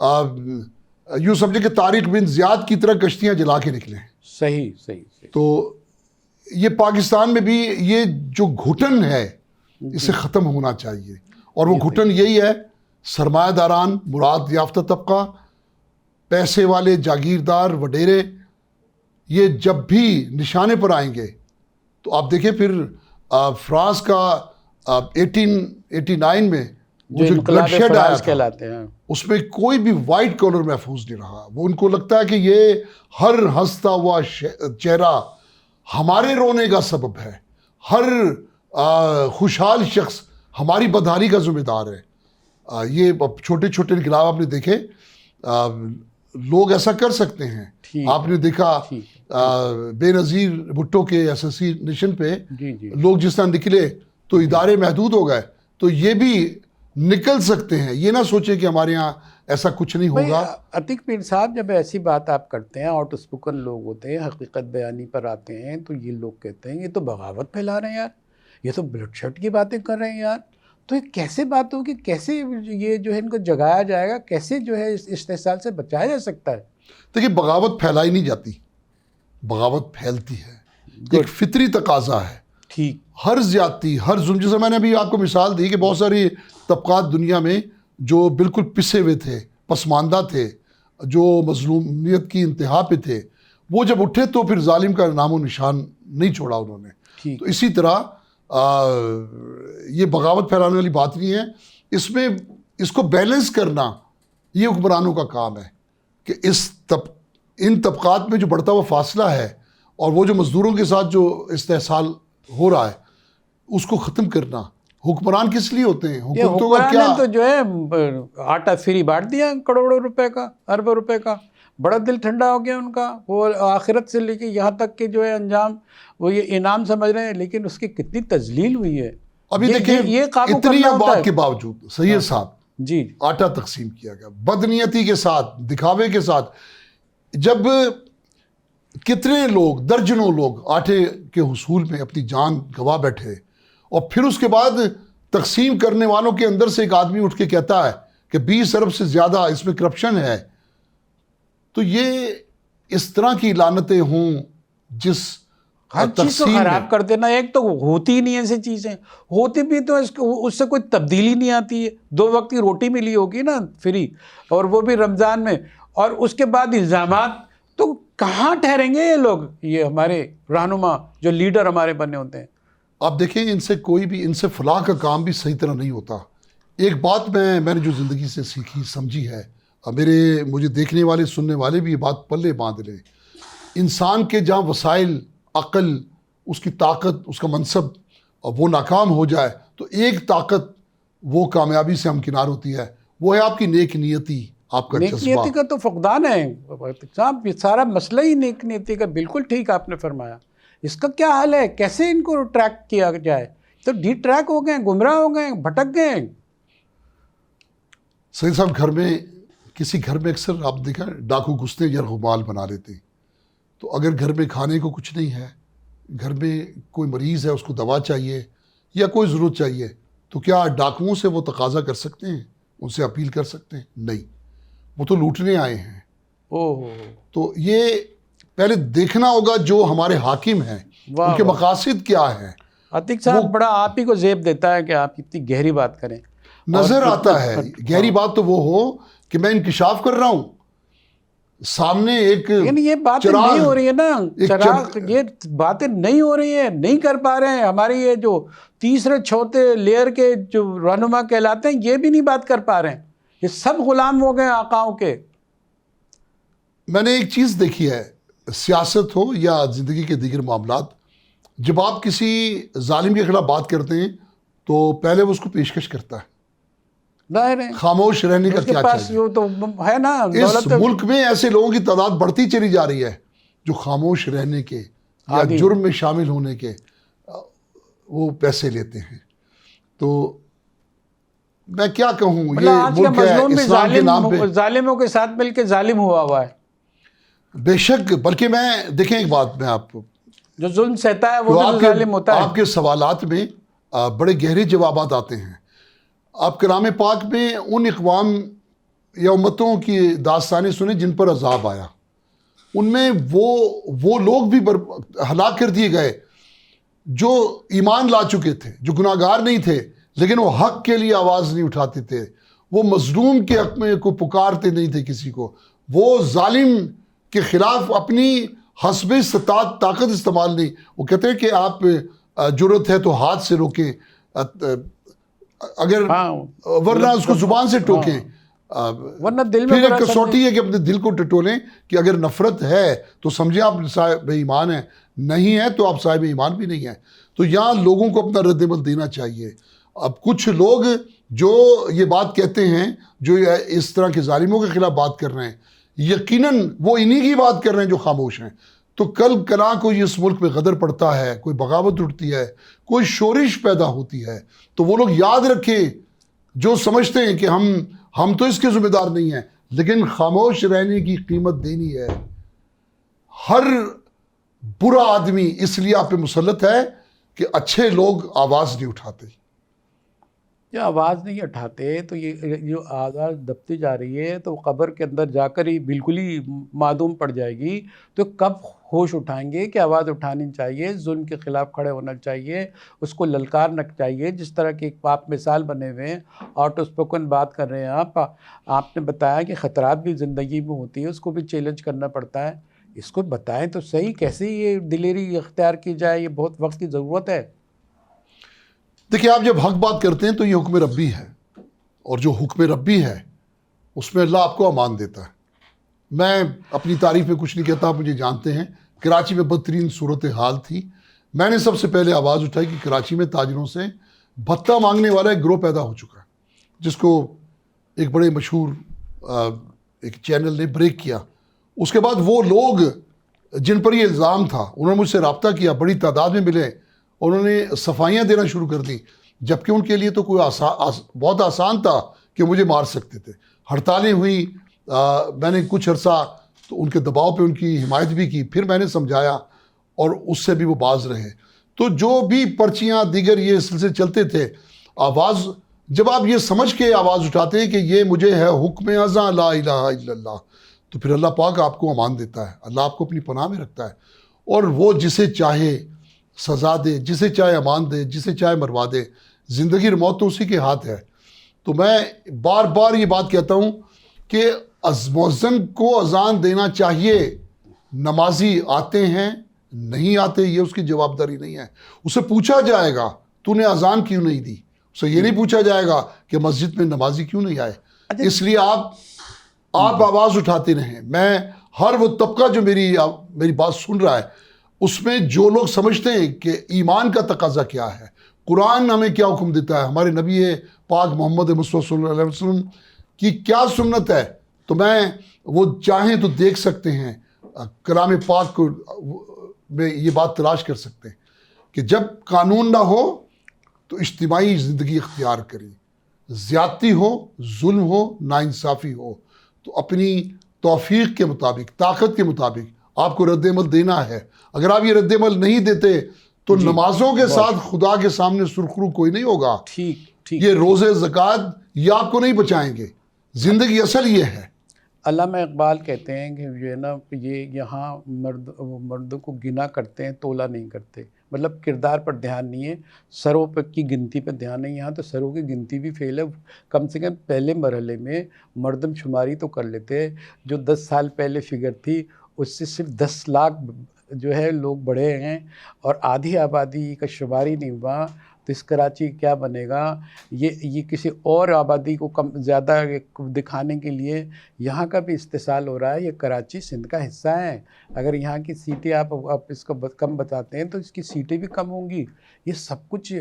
یوں سمجھے کہ طارق بن زیاد کی طرح کشتیاں جلا کے نکلے ہیں. صحیح صحیح صحیح. تو یہ پاکستان میں بھی یہ جو گھٹن ہے اسے ختم ہونا چاہیے, اور وہ گھٹن یہی ہے سرمایہ داران, مراد یافتہ طبقہ, پیسے والے, جاگیردار, وڈیرے, یہ جب بھی نشانے پر آئیں گے تو آپ دیکھیں پھر فرانس کا 1889 میں وہ جو بلڈ شیڈ آیا تھا اس میں کوئی بھی وائٹ کالر محفوظ نہیں رہا. وہ ان کو لگتا ہے کہ یہ ہر ہنستا ہوا چہرہ ہمارے رونے کا سبب ہے, ہر خوشحال شخص ہماری بدحالی کا ذمہ دار ہے. یہ چھوٹے چھوٹے انقلاب آپ نے دیکھے, لوگ ایسا کر سکتے ہیں. آپ نے دیکھا بے نظیر بھٹو کے اسیسینیشن پہ لوگ جس طرح نکلے تو ادارے محدود ہو گئے, تو یہ بھی نکل سکتے ہیں. یہ نہ سوچیں کہ ہمارے ہاں ایسا کچھ نہیں ہوگا. عتیق پیر صاحب, جب ایسی بات آپ کرتے ہیں, آؤٹ اسپوکن لوگ ہوتے ہیں, حقیقت بیانی پر آتے ہیں, تو یہ لوگ کہتے ہیں یہ تو بغاوت پھیلا رہے ہیں یار, یہ تو بلڈ شٹ کی باتیں کر رہے ہیں یار. تو یہ کیسے بات ہوگی, کیسے یہ جو ہے ان کو جگایا جائے گا, کیسے جو ہے اس استحصال سے بچایا جا سکتا ہے؟ دیکھیے بغاوت پھیلائی نہیں جاتی, بغاوت پھیلتی ہے. ایک فطری تقاضا ہے. ٹھیک. ہر زیادتی, ہر ظلم, جیسے میں نے ابھی آپ کو مثال دی کہ بہت ساری طبقات دنیا میں جو بالکل پسے ہوئے تھے, پسماندہ تھے, جو مظلومیت کی انتہا پہ تھے, وہ جب اٹھے تو پھر ظالم کا نام و نشان نہیں چھوڑا انہوں نے. تو اسی طرح یہ بغاوت پھیلانے والی بات نہیں ہے. اس میں اس کو بیلنس کرنا یہ حکمرانوں کا کام ہے کہ ان طبقات میں جو بڑھتا ہوا فاصلہ ہے اور وہ جو مزدوروں کے ساتھ جو استحصال ہو رہا ہے اس کو ختم کرنا. حکمران کس لیے ہوتے ہیں؟ حکومتوں کا کیا تو جو ہے آٹا فری بانٹ دیا کروڑوں روپے کا, اربوں روپے کا, بڑا دل ٹھنڈا ہو گیا ان کا. وہ آخرت سے لے کے یہاں تک کہ جو ہے انجام وہ یہ انعام سمجھ رہے ہیں, لیکن اس کی کتنی تذلیل ہوئی ہے. ابھی دیکھیں اتنی بات کے باوجود سید صاحب جی آٹا تقسیم کیا گیا بدنیتی کے ساتھ, دکھاوے کے ساتھ. جب کتنے لوگ, درجنوں لوگ آٹے کے حصول میں اپنی جان گوا بیٹھے, اور پھر اس کے بعد تقسیم کرنے والوں کے اندر سے ایک آدمی اٹھ کے کہتا ہے کہ 20 ارب سے زیادہ اس میں کرپشن ہے, تو یہ اس طرح کی لعنتیں ہوں جس ہر چیز کو خراب کر دینا. ایک تو ہوتی ہی نہیں ایسی چیزیں, ہوتی بھی تو اس سے کوئی تبدیلی نہیں آتی ہے. 2 وقت کی روٹی ملی ہوگی نا فری, اور وہ بھی رمضان میں, اور اس کے بعد الزامات. تو کہاں ٹھہریں گے یہ لوگ, یہ ہمارے رہنما جو لیڈر ہمارے بنے ہوتے ہیں؟ آپ دیکھیں ان سے کوئی بھی, ان سے فلاح کا کام بھی صحیح طرح نہیں ہوتا. ایک بات میں نے جو زندگی سے سیکھی سمجھی ہے, مجھے دیکھنے والے سننے والے بھی یہ بات پلے باندھ لیں. انسان کے جہاں وسائل, عقل, اس کی طاقت, اس کا منصب وہ ناکام ہو جائے تو ایک طاقت وہ کامیابی سے ہمکنار ہوتی ہے, وہ ہے آپ کی نیک نیتی, آپ کا جذبہ. نیک نیتی کا تو فقدان ہے صاحب, یہ سارا مسئلہ ہی نیک نیتی کا. بالکل ٹھیک آپ نے فرمایا. اس کا کیا حل ہے, کیسے ان کو ٹریک کیا جائے؟ تو ڈی ٹریک ہو گئے, گمراہ ہو گئے, بھٹک گئے. سید صاحب گھر میں, کسی گھر میں اکثر آپ دیکھیں ڈاکو گھستے یرغمال بنا لیتے. تو اگر گھر میں کھانے کو کچھ نہیں ہے, گھر میں کوئی مریض ہے, اس کو دوا چاہیے یا کوئی ضرورت چاہیے, تو کیا ڈاکوؤں سے وہ تقاضا کر سکتے ہیں, ان سے اپیل کر سکتے ہیں؟ نہیں, وہ تو لوٹنے آئے ہیں. تو یہ پہلے دیکھنا ہوگا جو ہمارے حاکم ہیں ان کے مقاصد کیا ہیں. عتیق صاحب بڑا آپ ہی کو زیب دیتا ہے کہ آپ اتنی گہری بات کریں. نظر آتا ہے گہری بات تو وہ ہو کہ میں انکشاف کر رہا ہوں, سامنے ایک یہ باتیں نہیں ہو رہی ہے نا, چراغ, یہ باتیں نہیں ہو رہی ہیں, نہیں کر پا رہے ہیں. ہماری یہ جو تیسرے چوتھے لیئر کے جو رہنما کہلاتے ہیں یہ بھی نہیں بات کر پا رہے ہیں. یہ سب غلام ہو گئے آقاؤں کے. میں نے ایک چیز دیکھی ہے, سیاست ہو یا زندگی کے دیگر معاملات, جب آپ کسی ظالم کے خلاف بات کرتے ہیں تو پہلے وہ اس کو پیشکش کرتا ہے. خاموش رہنے کا کیا چاہیے؟ تو ہے نا, اس ملک میں ایسے لوگوں کی تعداد بڑھتی چلی جا رہی ہے جو خاموش رہنے کے یا جرم میں شامل ہونے کے وہ پیسے لیتے ہیں. تو میں کیا کہوں, یہ ملک ہے اسلام کے نام پہ ظالموں کے ساتھ مل کے ظالم ہوا ہے. بے شک, بلکہ میں دیکھیں ایک بات میں آپ کو, جو ظلم سہتا ہے وہ بھی ظالم ہوتا ہے. آپ کے سوالات میں بڑے گہرے جوابات آتے ہیں. آپ کلام پاک میں ان یا امتوں کی داستانیں سنیں جن پر عذاب آیا، ان میں وہ لوگ بھی ہلاک کر دیے گئے جو ایمان لا چکے تھے، جو گناہ گار نہیں تھے، لیکن وہ حق کے لیے آواز نہیں اٹھاتے تھے، وہ مظلوم کے حق میں کو پکارتے نہیں تھے کسی کو، وہ ظالم کے خلاف اپنی حسب استطاعت طاقت استعمال نہیں، وہ کہتے ہیں کہ آپ جرت ہے تو ہاتھ سے روکیں، اگر ورنہ اس کو زبان سے ٹوکیں، ورنہ دل میں پھر ایک کسوٹی ہے کہ اپنے دل کو ٹٹولیں کہ اگر نفرت ہے تو سمجھیں آپ صاحب ایمان ہیں، نہیں ہے تو آپ صاحب ایمان بھی نہیں ہیں۔ تو یہاں لوگوں کو اپنا رد عمل دینا چاہیے۔ اب کچھ لوگ جو یہ بات کہتے ہیں، جو اس طرح کے ظالموں کے خلاف بات کر رہے ہیں، یقیناً وہ انہی کی بات کر رہے ہیں جو خاموش ہیں۔ تو کل کلا کوئی اس ملک میں غدر پڑتا ہے، کوئی بغاوت اٹھتی ہے، کوئی شورش پیدا ہوتی ہے، تو وہ لوگ یاد رکھیں جو سمجھتے ہیں کہ ہم تو اس کے ذمہ دار نہیں ہیں، لیکن خاموش رہنے کی قیمت دینی ہے۔ ہر برا آدمی اس لیے آپ پہ مسلط ہے کہ اچھے لوگ آواز نہیں اٹھاتے۔ یہ آواز نہیں اٹھاتے تو یہ جو آواز دبتی جا رہی ہے تو قبر کے اندر جا کر ہی بالکل ہی معدوم پڑ جائے گی۔ تو کب ہوش اٹھائیں گے کہ آواز اٹھانی چاہیے، ظلم کے خلاف کھڑے ہونا چاہیے، اس کو للکارنا چاہیے، جس طرح کے ایک آپ مثال بنے ہوئے ہیں، آؤٹ اسپوکن بات کر رہے ہیں آپ نے بتایا کہ خطرات بھی زندگی میں ہوتی ہے، اس کو بھی چیلنج کرنا پڑتا ہے۔ اس کو بتائیں تو صحیح، کیسے یہ دلیری اختیار کی جائے، یہ بہت وقت کی ضرورت ہے۔ دیکھیں، آپ جب حق بات کرتے ہیں تو یہ حکم ربی ہے، اور جو حکم ربی ہے اس میں اللہ آپ کو امان دیتا ہے۔ میں اپنی تعریف میں کچھ نہیں کہتا، آپ مجھے جانتے ہیں۔ کراچی میں بدترین صورتحال تھی، میں نے سب سے پہلے آواز اٹھائی کہ کراچی میں تاجروں سے بھتہ مانگنے والا ایک گروہ پیدا ہو چکا ہے، جس کو ایک بڑے مشہور ایک چینل نے بریک کیا۔ اس کے بعد وہ لوگ جن پر یہ الزام تھا انہوں نے مجھ سے رابطہ کیا، بڑی تعداد میں ملے، انہوں نے صفائیاں دینا شروع کر دیں، جبکہ ان کے لیے تو کوئی بہت آسان تھا کہ مجھے مار سکتے تھے۔ ہڑتالیں ہوئی، میں نے کچھ عرصہ تو ان کے دباؤ پہ ان کی حمایت بھی کی، پھر میں نے سمجھایا اور اس سے بھی وہ باز رہے۔ تو جو بھی پرچیاں دیگر یہ سلسلے چلتے تھے، آواز جب آپ یہ سمجھ کے آواز اٹھاتے ہیں کہ یہ مجھے ہے حکم ازاں لا الہ الا اللہ، تو پھر اللہ پاک آپ کو امان دیتا ہے، اللہ آپ کو اپنی پناہ میں رکھتا ہے، اور وہ جسے چاہے سزا دے، جسے چاہے امان دے، جسے چاہے مروا دے۔ زندگی اور موت تو اسی کے ہاتھ ہے۔ تو میں بار بار یہ بات کہتا ہوں کہ مؤذن کو اذان دینا چاہیے، نمازی آتے ہیں نہیں آتے یہ اس کی جواب داری نہیں ہے، اسے پوچھا جائے گا تو نے اذان کیوں نہیں دی، اسے یہ نہیں پوچھا جائے گا کہ مسجد میں نمازی کیوں نہیں آئے۔ اس لیے آپ آواز اٹھاتے رہیں۔ میں ہر وہ طبقہ جو میری بات سن رہا ہے، اس میں جو لوگ سمجھتے ہیں کہ ایمان کا تقاضا کیا ہے، قرآن ہمیں کیا حکم دیتا ہے، ہمارے نبی پاک محمد مصطفیٰ صلی اللہ علیہ وسلم کی کیا سنت ہے، تو میں وہ چاہیں تو دیکھ سکتے ہیں، کلام پاک کو میں یہ بات تلاش کر سکتے ہیں کہ جب قانون نہ ہو تو اجتماعی زندگی اختیار کریں، زیادتی ہو، ظلم ہو، ناانصافی ہو، تو اپنی توفیق کے مطابق، طاقت کے مطابق آپ کو رد عمل دینا ہے۔ اگر آپ یہ رد عمل نہیں دیتے تو نمازوں کے ساتھ خدا کے سامنے سرخرو کوئی نہیں ہوگا۔ یہ روزے زکوٰۃ یہ آپ کو نہیں بچائیں گے۔ زندگی اصل یہ ہے۔ علامہ اقبال کہتے ہیں کہ جو ہے نا، یہ یہاں مردوں کو گنا کرتے ہیں، تولا نہیں کرتے، مطلب کردار پر دھیان نہیں ہے، سروں پر کی گنتی پہ دھیان نہیں۔ یہاں تو سروں کی گنتی بھی فیل ہے۔ کم سے کم پہلے مرحلے میں مردم شماری تو کر لیتے، جو 10 سال پہلے فگر تھی اس سے صرف 10 لاکھ جو ہے لوگ بڑھے ہیں، اور آدھی آبادی کا شماری نہیں ہوا، تو اس کراچی کیا بنے گا؟ یہ کسی اور آبادی کو کم زیادہ دکھانے کے لیے یہاں کا بھی استحصال ہو رہا ہے۔ یہ کراچی سندھ کا حصہ ہے، اگر یہاں کی سیٹیں آپ اس کو کم بتاتے ہیں تو اس کی سیٹیں بھی کم ہوں گی۔ یہ سب کچھ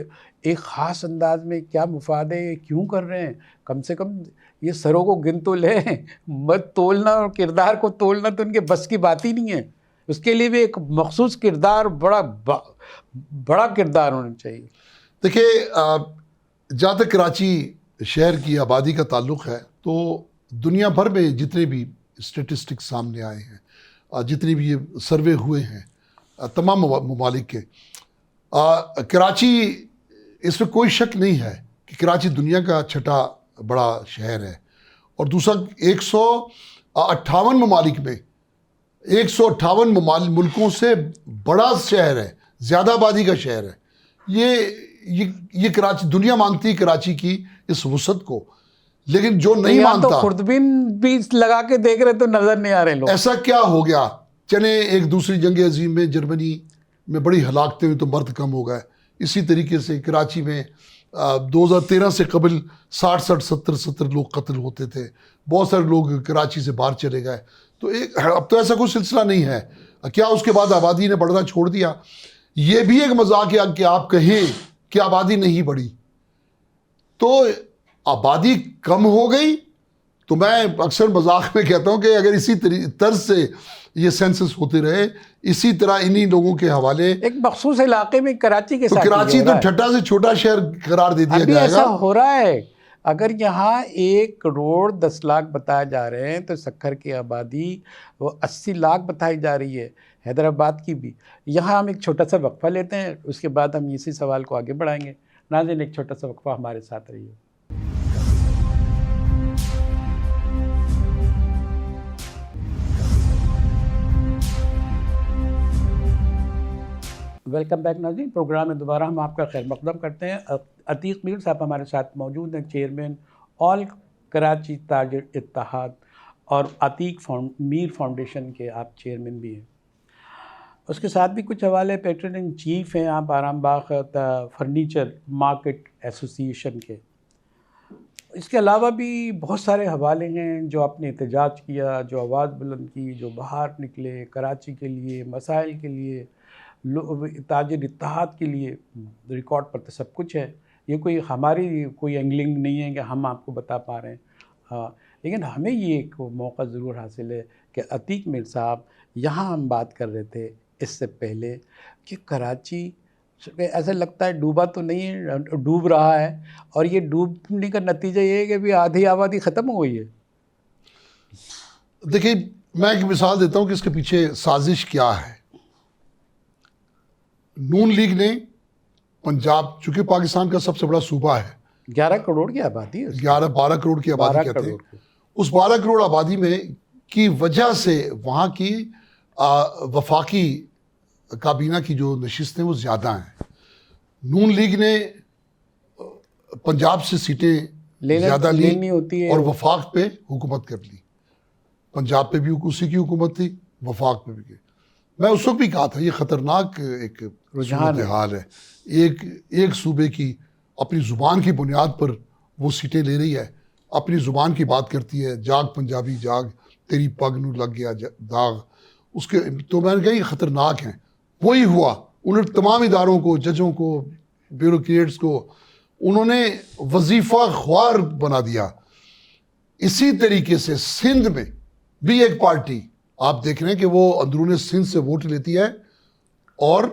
ایک خاص انداز میں کیا مفاد ہے، یہ کیوں کر رہے ہیں؟ کم سے کم یہ سروں کو گن تو لیں، مت تولنا اور کردار کو تولنا تو ان کے بس کی بات ہی نہیں ہے۔ اس کے لیے بھی ایک مخصوص کردار، بڑا کردار ہونا چاہیے۔ دیکھیں، جہاں تک کراچی شہر کی آبادی کا تعلق ہے، تو دنیا بھر میں جتنے بھی اسٹیٹسٹکس سامنے آئے ہیں، جتنے بھی یہ سروے ہوئے ہیں تمام ممالک کے، کراچی، اس میں کوئی شک نہیں ہے کہ کراچی دنیا کا چھٹا بڑا شہر ہے، اور دوسرا 158 ممالک میں 158 ملکوں سے بڑا شہر ہے، زیادہ آبادی کا شہر ہے۔ یہ کراچی، دنیا مانگتی ہے کراچی کی اس وسعت کو، لیکن جو نہیں مانتا، تو خوردبین بھی لگا کے دیکھ رہے تو نظر نہیں آ رہے لوگ۔ ایسا کیا ہو گیا؟ چلے ایک دوسری جنگ عظیم میں جرمنی میں بڑی ہلاکتیں ہوئی تو مرد کم ہو گئے، اسی طریقے سے کراچی میں 2013 سے قبل 60-70 لوگ قتل ہوتے تھے، بہت سارے لوگ کراچی سے باہر چلے گئے۔ تو اب تو ایسا کوئی سلسلہ نہیں ہے۔ کیا اس کے بعد آبادی نے بڑھنا چھوڑ دیا؟ یہ بھی ایک مذاق ہے کہ آپ کہیں کہ آبادی نہیں بڑھی، تو آبادی کم ہو گئی تو میں اکثر مذاق میں کہتا ہوں کہ اگر اسی طرز سے یہ سینسس ہوتے رہے، اسی طرح انہی لوگوں کے حوالے ایک مخصوص علاقے میں کراچی کے تو ساتھ کراچی تو چھٹا سے چھوٹا شہر قرار دے دیا ابھی جائے ایسا گا۔ ہو رہا ہے۔ اگر یہاں 1 کروڑ 10 لاکھ بتایا جا رہے ہیں تو سکھر کی آبادی وہ 80 لاکھ بتائی جا رہی ہے، حیدرآباد کی بھی۔ یہاں ہم ایک چھوٹا سا وقفہ لیتے ہیں، اس کے بعد ہم اسی سوال کو آگے بڑھائیں گے۔ ناظرین، ایک چھوٹا سا وقفہ، ہمارے ساتھ رہیے۔ ویلکم بیک ناظرین، پروگرام میں دوبارہ ہم آپ کا خیر مقدم کرتے ہیں۔ عتیق میر صاحب ہمارے ساتھ موجود ہیں، چیئرمین آل کراچی تاجر اتحاد اور عتیق میر فاؤنڈیشن کے آپ چیئرمین بھی ہیں۔ اس کے ساتھ بھی کچھ حوالے پیٹرن ان چیف ہیں آپ آرام باغ فرنیچر مارکیٹ ایسوسی ایشن کے۔ اس کے علاوہ بھی بہت سارے حوالے ہیں جو آپ نے احتجاج کیا، جو آواز بلند کی، جو باہر نکلے کراچی کے لیے، مسائل کے لیے، تاجر اتحاد کے لیے۔ ریکارڈ پر تو سب کچھ ہے، یہ کوئی ہماری کوئی اینگلنگ نہیں ہے کہ ہم آپ کو بتا پا رہے ہیں، ہاں، لیکن ہمیں یہ ایک موقع ضرور حاصل ہے کہ عتیق میر صاحب، یہاں ہم بات کر رہے تھے اس سے پہلے کہ کراچی ایسا لگتا ہے ڈوبا تو نہیں ہے، ڈوب رہا ہے، اور یہ ڈوبنے کا نتیجہ یہ ہے کہ بھی آدھی آبادی ختم ہو گئی ہے۔ دیکھیں، میں ایک مثال دیتا ہوں کہ اس کے پیچھے سازش کیا ہے۔ نون لیگ نے پنجاب، چونکہ پاکستان کا سب سے بڑا صوبہ ہے، 11 کروڑ کی آبادی ہے، 12 کروڑ کی آبادی کہتے ہیں، اس 12 کروڑ آبادی میں کی وجہ سے وہاں کی وفاقی کابینہ کی جو نشستیں وہ زیادہ ہیں۔ نون لیگ نے پنجاب سے سیٹیں زیادہ لی اور وفاق پہ حکومت کر لی۔ پنجاب پہ بھی اسی کی حکومت تھی، وفاق پہ بھی۔ میں اس وقت بھی کہا تھا یہ خطرناک ایک صورتحال ہے، ایک صوبے کی اپنی زبان کی بنیاد پر وہ سیٹیں لے رہی ہے، اپنی زبان کی بات کرتی ہے، جاگ پنجابی جاگ، تیری پگ نو لگ گیا داغ، اس کے تو میں نے کہا یہ خطرناک ہیں۔ وہی ہوا، انہوں نے تمام اداروں کو، ججوں کو، بیوروکریٹس کو انہوں نے وظیفہ خوار بنا دیا۔ اسی طریقے سے سندھ میں بھی ایک پارٹی آپ دیکھ رہے ہیں کہ وہ اندرون سندھ سے ووٹ لیتی ہے اور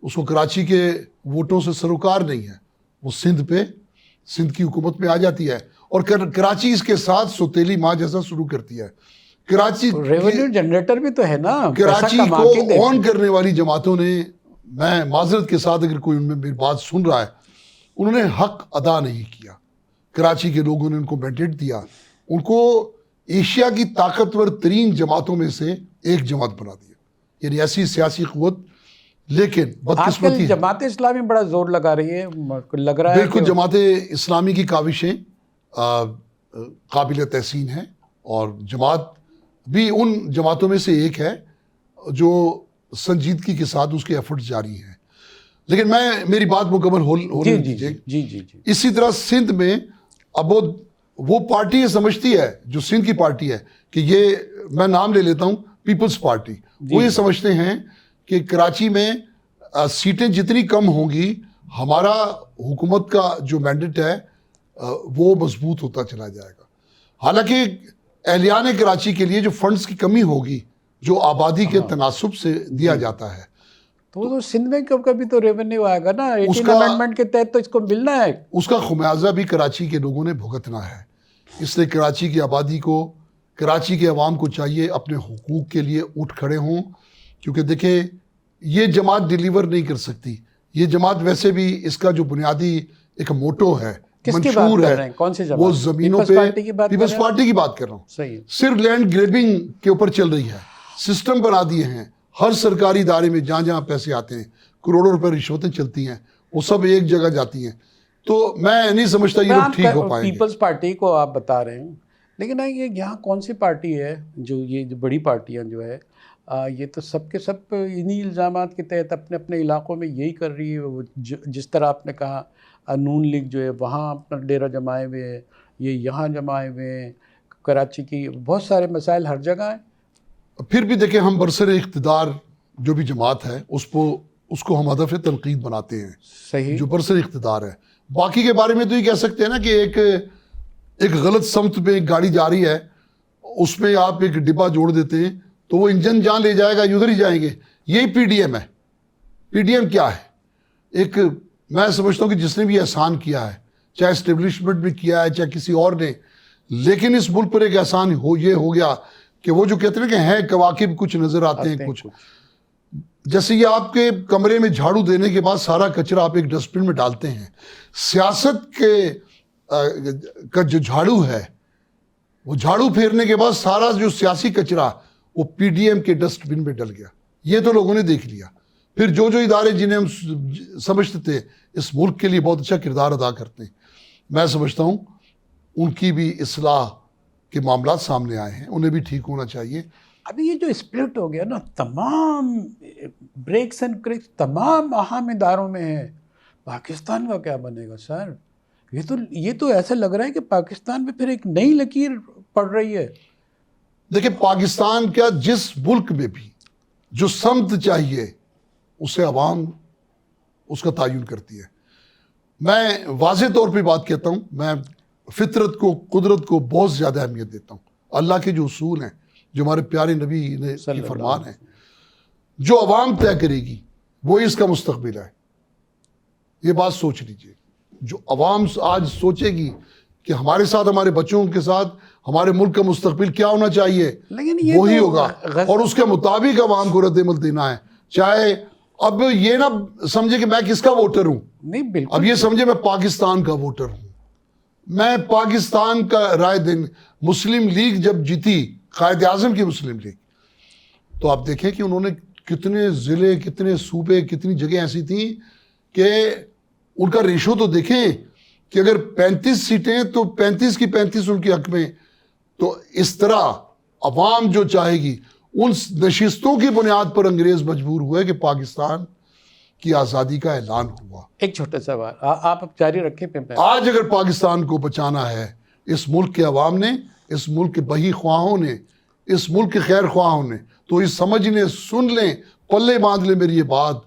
اس کو کراچی کے ووٹوں سے سروکار نہیں ہے، وہ سندھ کی حکومت میں آ جاتی ہے اور کراچی اس کے ساتھ سوتیلی ماں جیسا شروع کرتی ہے۔ کراچی ریونیو جنریٹر بھی تو ہے نا، کراچی کو آن کرنے والی جماعتوں نے، میں معذرت کے ساتھ اگر کوئی ان میں میری بات سن رہا ہے، انہوں نے حق ادا نہیں کیا۔ کراچی کے لوگوں نے ان کو مینڈیٹ دیا، ان کو ایشیا کی طاقتور ترین جماعتوں میں سے ایک جماعت بنا دیا، یعنی ایسی سیاسی قوت۔ لیکن بدقسمتی جماعت اسلامی بڑا زور لگا رہی ہے، لگ رہا ہے بالکل جماعت اسلامی کی کاوشیں قابل تحسین ہیں، اور جماعت بھی ان جماعتوں میں سے ایک ہے جو سنجیدگی کے ساتھ اس کے ایفرٹس جاری ہیں۔ لیکن میری بات مکمل ہونے دیجیے۔ جی۔ اسی طرح سندھ میں اب وہ پارٹی یہ سمجھتی ہے، جو سندھ کی پارٹی ہے، کہ یہ میں نام لے لیتا ہوں پیپلز پارٹی، وہ یہ سمجھتے ہیں کہ کراچی میں سیٹیں جتنی کم ہوں گی ہمارا حکومت کا جو مینڈیٹ ہے وہ مضبوط ہوتا چلا جائے گا۔ حالانکہ اہلیان کراچی کے لیے جو فنڈز کی کمی ہوگی جو آبادی کے تناسب سے دیا جاتا ہے، تو سندھ میں کبھی تو ریونیو آئے گا نا، 18 امینڈمنٹ کے تحت تو اس کو ملنا ہے، اس کا خمیازہ بھی کراچی کے لوگوں نے بھگتنا ہے۔ اس لیے کراچی کی آبادی کو، کراچی کے عوام کو چاہیے اپنے حقوق کے لیے اٹھ کھڑے ہوں، کیونکہ دیکھیں یہ جماعت ڈیلیور نہیں کر سکتی۔ یہ جماعت ویسے بھی اس کا جو بنیادی ایک موٹو ہے کس کی بات منشور کر ہے رہے ہیں؟ کون سی جماعت؟ وہ زمینوں پیپلز پہ پارٹی کی بات کر پیپلز رہے ہیں؟ پارٹی کی بات کر رہا ہوں. صحیح. صرف لینڈ گریبنگ کے اوپر چل رہی ہے. سسٹم بنا دیے ہیں ہر سرکاری ادارے میں، جہاں جہاں پیسے آتے ہیں کروڑوں روپے رشوتیں چلتی ہیں، وہ سب ایک جگہ جاتی ہیں. تو میں نہیں سمجھتا یہ لوگ ٹھیک ہو پائیں گے. پیپلز پارٹی کو آپ بتا رہے ہیں، لیکن یہ یہاں کون سی پارٹی ہے جو یہ جو بڑی پارٹیاں جو ہے یہ تو سب کے سب انہی الزامات کے تحت اپنے اپنے علاقوں میں یہی کر رہی ہے. جس طرح آپ نے کہا نون لیگ جو ہے وہاں اپنا ڈیرا جمائے ہوئے ہے، یہ یہاں جمائے ہوئے ہیں، کراچی کی بہت سارے مسائل ہر جگہ ہیں. پھر بھی دیکھیں ہم برسر اقتدار جو بھی جماعت ہے اس کو ہم ہدف تنقید بناتے ہیں. صحیح. جو برسر اقتدار ہے، باقی کے بارے میں تو یہ کہہ سکتے ہیں نا کہ ایک غلط سمت پہ ایک گاڑی جا رہی ہے، اس میں آپ ایک ڈبہ جوڑ دیتے ہیں تو وہ انجن جہاں لے جائے گا ادھر ہی جائیں گے. یہی پی ڈی ایم ہے. پی ڈی ایم کیا ہے؟ میں سمجھتا ہوں کہ جس نے بھی احسان کیا ہے، چاہے اسٹیبلشمنٹ میں کیا ہے چاہے کسی اور نے، لیکن اس ملک پر ایک احسان یہ ہو گیا کہ وہ جو کہتے ہیں کہ ہیں کواکب کچھ نظر آتے ہیں کچھ. جیسے یہ آپ کے کمرے میں جھاڑو دینے کے بعد سارا کچرا آپ ایک ڈسٹ بن میں ڈالتے ہیں، سیاست کا جو جھاڑو ہے، وہ جھاڑو پھیرنے کے بعد سارا جو سیاسی کچرا وہ پی ڈی ایم کے ڈسٹ بن میں ڈل گیا. یہ تو لوگوں نے دیکھ لیا. پھر جو ادارے جنہیں ہم سمجھتے تھے اس ملک کے لیے بہت اچھا کردار ادا کرتے ہیں، میں سمجھتا ہوں ان کی بھی اصلاح کے معاملات سامنے آئے ہیں، انہیں بھی ٹھیک ہونا چاہیے. ابھی یہ جو اسپلٹ ہو گیا نا، تمام بریکس اینڈ کریکس تمام اہم اداروں میں ہے. پاکستان کا کیا بنے گا سر؟ یہ تو ایسا لگ رہا ہے کہ پاکستان میں پھر ایک نئی لکیر پڑ رہی ہے. دیکھیں پاکستان کیا، جس ملک میں بھی جو سمت چاہیے اسے عوام اس کا تعین کرتی ہے. میں واضح طور پہ بات کہتا ہوں، میں فطرت کو، قدرت کو بہت زیادہ اہمیت دیتا ہوں. اللہ کے جو اصول ہیں، جو ہمارے پیارے نبی نے کی فرمان ہیں، جو عوام طے کرے گی وہی اس کا مستقبل ہے. یہ بات سوچ لیجئے. جو عوام آج سوچے گی کہ ہمارے ساتھ، ہمارے بچوں کے ساتھ ہمارے ملک کا مستقبل کیا ہونا چاہیے، وہی ہوگا، اور اس کے مطابق عوام کو رد عمل دینا ہے. چاہے اب یہ نہ سمجھے کہ میں کس کا ووٹر ہوں، نہیں بالکل، اب یہ سمجھے میں پاکستان کا ووٹر ہوں. میں پاکستان کا رائے دن. مسلم لیگ جب جیتی، قائد اعظم کی مسلم لیگ، تو آپ دیکھیں کہ انہوں نے کتنے ضلع، کتنے صوبے، کتنی جگہیں ایسی تھیں کہ ان کا ریشو تو دیکھیں کہ اگر 35 سیٹیں تو 35 کی 35 ان کے حق میں. تو اس طرح عوام جو چاہے گی، ان نشستوں کی بنیاد پر انگریز مجبور ہوئے کہ پاکستان کی آزادی کا اعلان ہوا. ایک چھوٹا سوال آپ اب جاری رکھیں. آج اگر پاکستان کو بچانا ہے، اس ملک کے عوام نے، اس ملک کے بہی خواہوں نے، اس ملک کے خیر خواہوں نے، تو یہ سمجھ لیں، سن لیں، پلے باندھ لیں میری یہ بات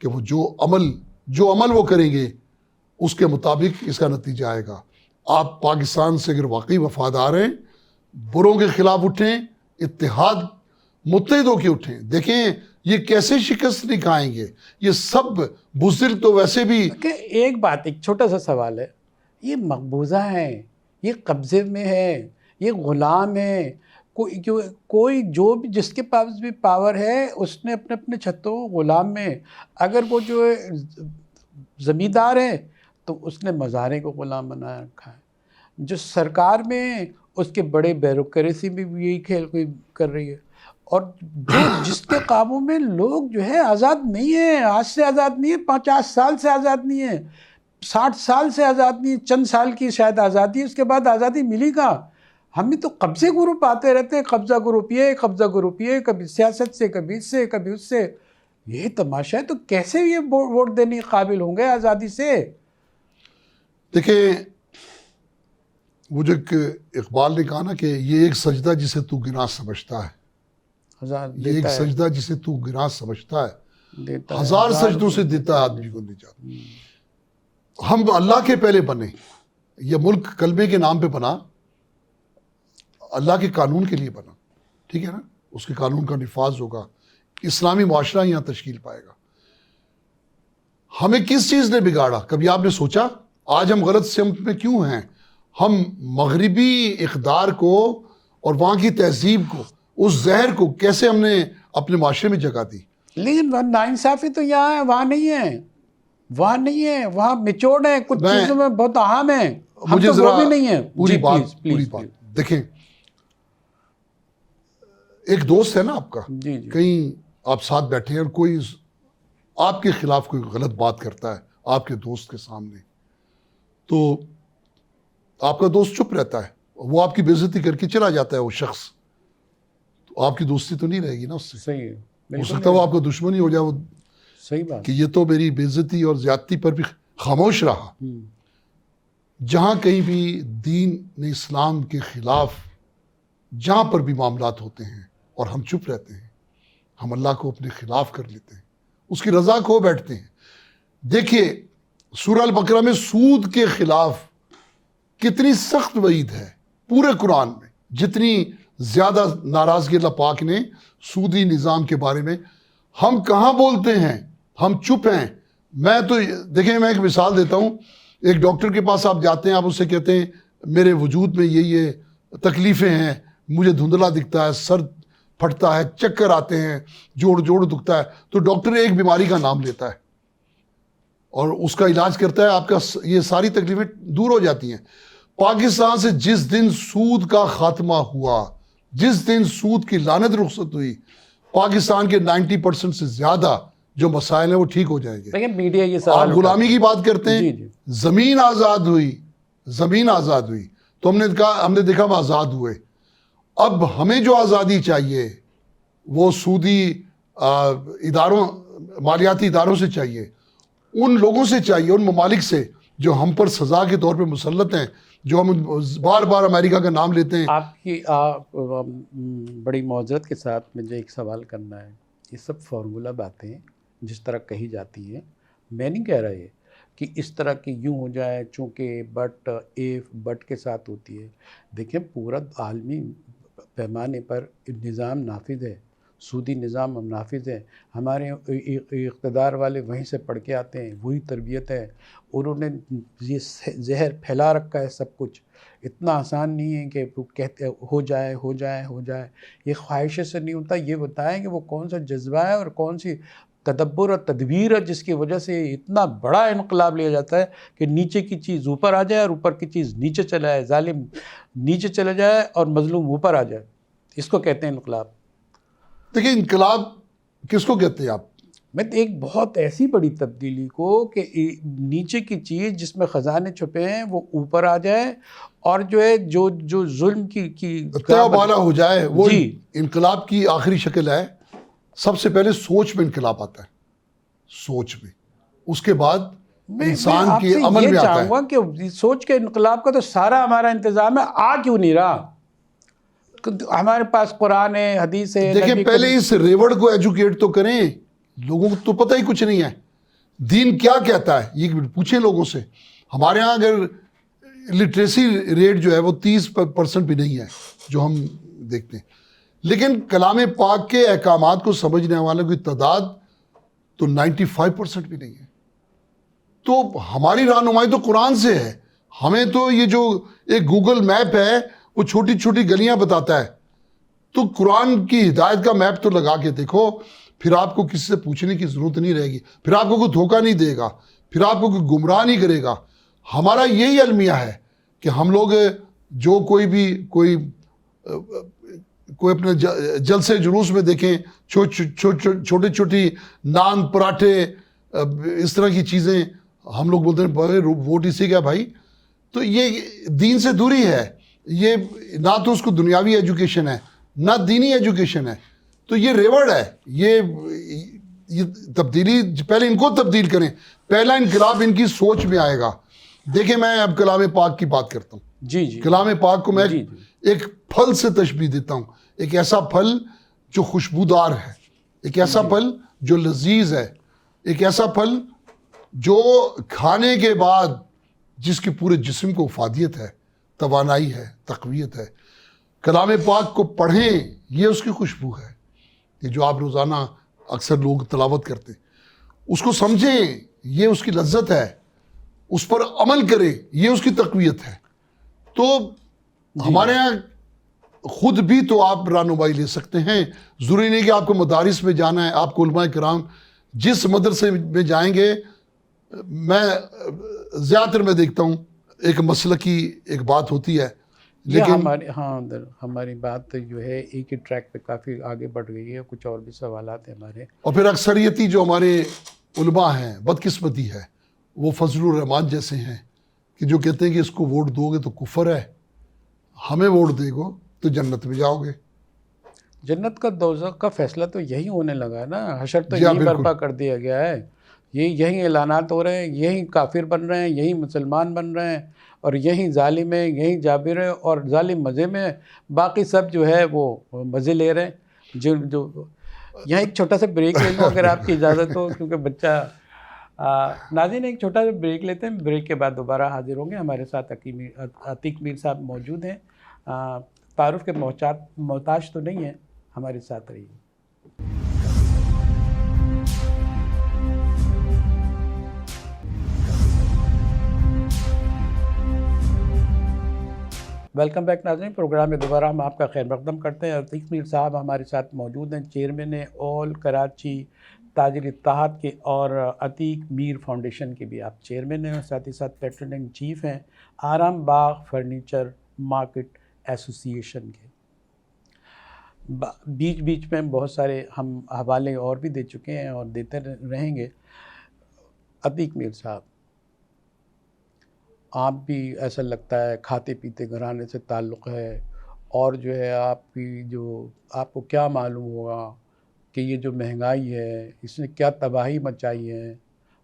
کہ وہ جو عمل وہ کریں گے اس کے مطابق اس کا نتیجہ آئے گا. آپ پاکستان سے اگر واقعی وفادار ہیں، بروں کے خلاف اٹھیں، اتحاد متحد ہو کے اٹھیں. دیکھیں یہ کیسے شکست نہیں کھائیں گے. یہ سب بزدل تو ویسے بھی. ایک بات، ایک چھوٹا سا سوال ہے، یہ مقبوضہ ہیں، یہ قبضے میں ہے، یہ غلام ہیں. کوئی جو بھی جس کے پاس بھی پاور ہے اس نے اپنے اپنے چھتوں غلام میں. اگر وہ جو زمیندار ہے تو اس نے مزارے کو غلام بنا رکھا ہے. جو سرکار میں اس کے بڑے بیوروکریسی بھی یہی کھیل کر رہی ہے. اور جس کے قابو میں لوگ جو ہے آزاد نہیں ہیں، آج سے آزاد نہیں ہے، 50 سال سے آزاد نہیں ہے، 60 سال سے آزاد نہیں ہے. چند سال کی شاید آزادی، اس کے بعد آزادی ملی گا. ہمیں تو قبضے گروپ آتے رہتے ہیں، قبضہ گروپ یہ، قبضہ گروپ یہ، کبھی سیاست سے، کبھی اس سے، کبھی اس سے. یہ تماشا ہے. تو کیسے یہ ووٹ دینے کے قابل ہوں گے آزادی سے؟ دیکھیں وہ جو اقبال نے کہا نا کہ یہ ایک سجدہ جسے تو گناہ سمجھتا ہے، یہ ایک سجدہ جسے تو گناہ سمجھتا ہے، ہزار سجدوں سے دیتا ہے آدمی کو نجات. ہم اللہ کے پہلے بنے. یہ ملک کلمے کے نام پہ بنا، اللہ کے قانون کے لیے بنا، ٹھیک ہے نا. اس کے قانون کا نفاذ ہوگا، اسلامی معاشرہ یہاں تشکیل پائے گا. ہمیں کس چیز نے بگاڑا؟ کبھی آپ نے سوچا آج ہم غلط سمت میں کیوں ہیں؟ ہم مغربی اقدار کو اور وہاں کی تہذیب کو، اس زہر کو کیسے ہم نے اپنے معاشرے میں جگہ دی. لیکن ناانصافی تو یہاں ہے، وہاں نہیں ہے. وہاں نہیں ہے, وہاں میچورڈ ہیں, کچھ چیزوں میں بہت اہم ہیں, مجھے ذرا بھی نہیں ہے. پوری بات دیکھیں. ایک دوست ہے نا آپ کا, کہیں آپ ساتھ بیٹھے ہیں اور کوئی آپ کے خلاف کوئی غلط بات کرتا ہے آپ کے دوست کے سامنے, تو آپ کا دوست چپ رہتا ہے, وہ آپ کی بے عزتی کر کے چلا جاتا ہے وہ شخص, تو آپ کی دوستی تو نہیں رہے گی نا اس سے. صحیح ہے, ہو سکتا ہے وہ آپ کا دشمن ہی ہو جائے, وہ صحیح بات کہ یہ تو میری بے عزتی اور زیادتی پر بھی خاموش رہا. جہاں کہیں بھی دین اسلام کے خلاف جہاں پر بھی معاملات ہوتے ہیں اور ہم چپ رہتے ہیں, ہم اللہ کو اپنے خلاف کر لیتے ہیں, اس کی رضا کھو بیٹھتے ہیں. دیکھیے سورہ البقرہ میں سود کے خلاف کتنی سخت وعید ہے پورے قرآن میں, جتنی زیادہ ناراضگی اللہ پاک نے سودی نظام کے بارے میں. ہم کہاں بولتے ہیں, ہم چپ ہیں. میں تو دیکھیں, میں ایک مثال دیتا ہوں. ایک ڈاکٹر کے پاس آپ جاتے ہیں, آپ اس سے کہتے ہیں میرے وجود میں یہ تکلیفیں ہیں, مجھے دھندلا دکھتا ہے, سر پھٹتا ہے, چکر آتے ہیں, جوڑ دکھتا ہے, تو ڈاکٹر ایک بیماری کا نام لیتا ہے اور اس کا علاج کرتا ہے, آپ کا یہ ساری تکلیفیں دور ہو جاتی ہیں. پاکستان سے جس دن سود کا خاتمہ ہوا, جس دن سود کی لعنت رخصت ہوئی, پاکستان کے 90% سے زیادہ جو مسائل ہیں وہ ٹھیک ہو جائیں گے. میڈیا یہ آپ غلامی کی بات کرتے ہیں, زمین آزاد ہوئی, تو ہم نے دیکھا ہم آزاد ہوئے. اب ہمیں جو آزادی چاہیے وہ سودی اداروں, مالیاتی اداروں سے چاہیے, ان لوگوں سے چاہیے, ان ممالک سے جو ہم پر سزا کے طور پہ مسلط ہیں, جو ہم بار بار امریکہ کا نام لیتے ہیں. آپ کی بڑی معذرت کے ساتھ مجھے ایک سوال کرنا ہے. یہ سب فارمولہ باتیں جس طرح کہی جاتی ہیں, میں نہیں کہہ رہا یہ کہ اس طرح کی یوں ہو جائے, چونکہ بٹ کے ساتھ ہوتی ہے. دیکھیں پورا عالمی پیمانے پر نظام نافذ ہے, سودی نظام نافذ ہے. ہمارے اقتدار والے وہیں سے پڑھ کے آتے ہیں, وہی تربیت ہے, انہوں نے یہ زہر پھیلا رکھا ہے. سب کچھ اتنا آسان نہیں ہے کہ کہتے ہو جائے. یہ خواہش سے نہیں ہوتا. یہ بتائیں کہ وہ کون سا جذبہ ہے اور کون سی تدبر اور تدبیر ہے جس کی وجہ سے اتنا بڑا انقلاب لیا جاتا ہے کہ نیچے کی چیز اوپر آ جائے اور اوپر کی چیز نیچے چلا جائے, ظالم نیچے چلا جائے اور مظلوم اوپر آ جائے. اس کو کہتے ہیں انقلاب. دیکھیں انقلاب کس کو کہتے ہیں آپ؟ میں ایک بہت ایسی بڑی تبدیلی کو کہ نیچے کی چیز جس میں خزانے چھپے ہیں وہ اوپر آ جائے, اور جو ہے جو ظلم کی بالا ہو جائے. وہ انقلاب کی آخری شکل ہے. سب سے پہلے سوچ میں انقلاب آتا ہے, سوچ میں, اس کے بعد انسان کے عمل میں آتا ہے. چاہوں گا کہ سوچ کے انقلاب کا تو سارا ہمارا انتظام ہے, آ کیوں نہیں رہا؟ ہمارے پاس قرآن ہے, حدیث ہے. دیکھیں پہلے اس ریوڑ کو ایجوکیٹ تو کریں, لوگوں کو تو پتہ ہی کچھ نہیں ہے دین کیا کہتا ہے, یہ پوچھیں لوگوں سے. ہمارے ہاں اگر لٹریسی ریٹ جو ہے وہ 30% بھی نہیں ہے جو ہم دیکھتے ہیں, لیکن کلام پاک کے احکامات کو سمجھنے والوں کی تعداد تو 95% بھی نہیں ہے. تو ہماری رہنمائی تو قرآن سے ہے. ہمیں تو یہ جو ایک گوگل میپ ہے وہ چھوٹی چھوٹی گلیاں بتاتا ہے, تو قرآن کی ہدایت کا میپ تو لگا کے دیکھو, پھر آپ کو کسی سے پوچھنے کی ضرورت نہیں رہے گی, پھر آپ کو کوئی دھوکہ نہیں دے گا, پھر آپ کو کوئی گمراہ نہیں کرے گا. ہمارا یہی المیہ ہے کہ ہم لوگ جو کوئی اپنے جلسے جلوس میں دیکھیں, چھوٹی چھوٹی نان پراٹھے اس طرح کی چیزیں, ہم لوگ بولتے ہیں ووٹ اسی کا بھائی. تو یہ دین سے دوری ہے. یہ نہ تو اس کو دنیاوی ایجوکیشن ہے نہ دینی ایجوکیشن ہے. تو یہ ریوڑ ہے. یہ تبدیلی پہلے ان کو تبدیل کریں. پہلا انقلاب ان کی سوچ میں آئے گا. دیکھیں میں اب کلام پاک کی بات کرتا ہوں. کلام پاک کو میں ایک پھل سے تشبیہ دیتا ہوں. ایک ایسا پھل جو خوشبودار ہے, ایک ایسا پھل جو لذیذ ہے, ایک ایسا پھل جو کھانے کے بعد جس کے پورے جسم کو افادیت ہے, توانائی ہے, تقویت ہے. کلام پاک کو پڑھیں, یہ اس کی خوشبو ہے. یہ جو آپ روزانہ اکثر لوگ تلاوت کرتے ہیں, اس کو سمجھیں, یہ اس کی لذت ہے. اس پر عمل کریں, یہ اس کی تقویت ہے. تو ہمارے ہاں خود بھی تو آپ رہنمائی لے سکتے ہیں. ضروری نہیں کہ آپ کو مدارس میں جانا ہے. آپ کو علماء کرام جس مدرسے میں جائیں گے میں زیادہ تر میں دیکھتا ہوں ایک مسلکی ایک بات ہوتی ہے، لیکن ہماری بات جو ہے ایک ہی ٹریک پہ کافی آگے بڑھ گئی ہے. کچھ اور بھی سوالات ہیں ہمارے. اور پھر اکثریتی جو ہمارے علماء ہیں، بدقسمتی ہے، وہ فضل الرحمان جیسے ہیں کہ جو کہتے ہیں کہ اس کو ووٹ دو گے تو کفر ہے، ہمیں ووٹ دے گو تو جنت میں جاؤ گے. جنت کا دوزخ کا فیصلہ تو یہی ہونے لگا ہے نا. حشر تو جی ہاں، یہی بالکل. برپا کر دیا گیا ہے. یہی اعلانات ہو رہے ہیں، یہی کافر بن رہے ہیں، یہی مسلمان بن رہے ہیں، اور یہی ظالم ہے، یہی جابر ہے، اور ظالم مزے میں، باقی سب جو ہے وہ مزے لے رہے ہیں. جو یہاں ایک چھوٹا سا بریک لے لوں اگر آپ کی اجازت ہو، کیونکہ بچہ ناظرین ایک چھوٹا سا بریک لیتے ہیں. بریک کے بعد دوبارہ حاضر ہوں گے. ہمارے ساتھ عتیق میر صاحب موجود ہیں. تعارف کے محتاج تو نہیں ہیں، ہمارے ساتھ رہیے. ویلکم بیک ناظرین. پروگرام میں دوبارہ ہم آپ کا خیر مقدم کرتے ہیں. عتیق میر صاحب ہمارے ساتھ موجود ہیں، چیئرمین آل کراچی تاجر اتحاد کے، اور عتیق میر فاؤنڈیشن کے بھی آپ چیئرمین ہیں، اور ساتھ ہی ساتھ پیٹرن ان چیف ہیں آرام باغ فرنیچر مارکیٹ ایسوسی ایشن کے. بیچ میں بہت سارے ہم حوالے اور بھی دے چکے ہیں اور دیتے رہیں گے. عتیق میر صاحب، آپ بھی ایسا لگتا ہے کھاتے پیتے گھرانے سے تعلق ہے، اور جو ہے آپ کو کیا معلوم ہوگا کہ یہ جو مہنگائی ہے اس نے کیا تباہی مچائی ہے.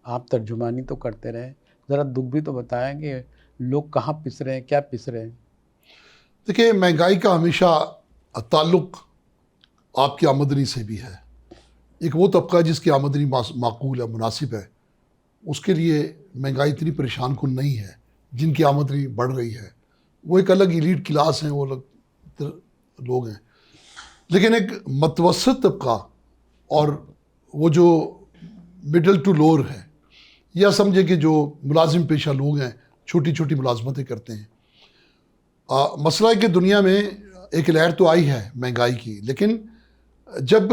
آپ ترجمانی تو کرتے رہیں، ذرا دکھ بھی تو بتائیں کہ لوگ کہاں پس رہے ہیں، کیا پس رہے ہیں. دیکھیں، مہنگائی کا ہمیشہ تعلق آپ کی آمدنی سے بھی ہے. ایک وہ طبقہ جس کی آمدنی معقول ہے، مناسب ہے، اس کے لیے مہنگائی اتنی پریشان کن نہیں ہے. جن کی آمدنی بڑھ رہی ہے وہ ایک الگ ایلیٹ کلاس ہیں، وہ الگ لوگ ہیں. لیکن ایک متوسط طبقہ اور وہ جو مڈل ٹو لوور ہے، یا سمجھے کہ جو ملازم پیشہ لوگ ہیں، چھوٹی چھوٹی ملازمتیں کرتے ہیں. مسئلہ ہے کہ دنیا میں ایک لہر تو آئی ہے مہنگائی کی، لیکن جب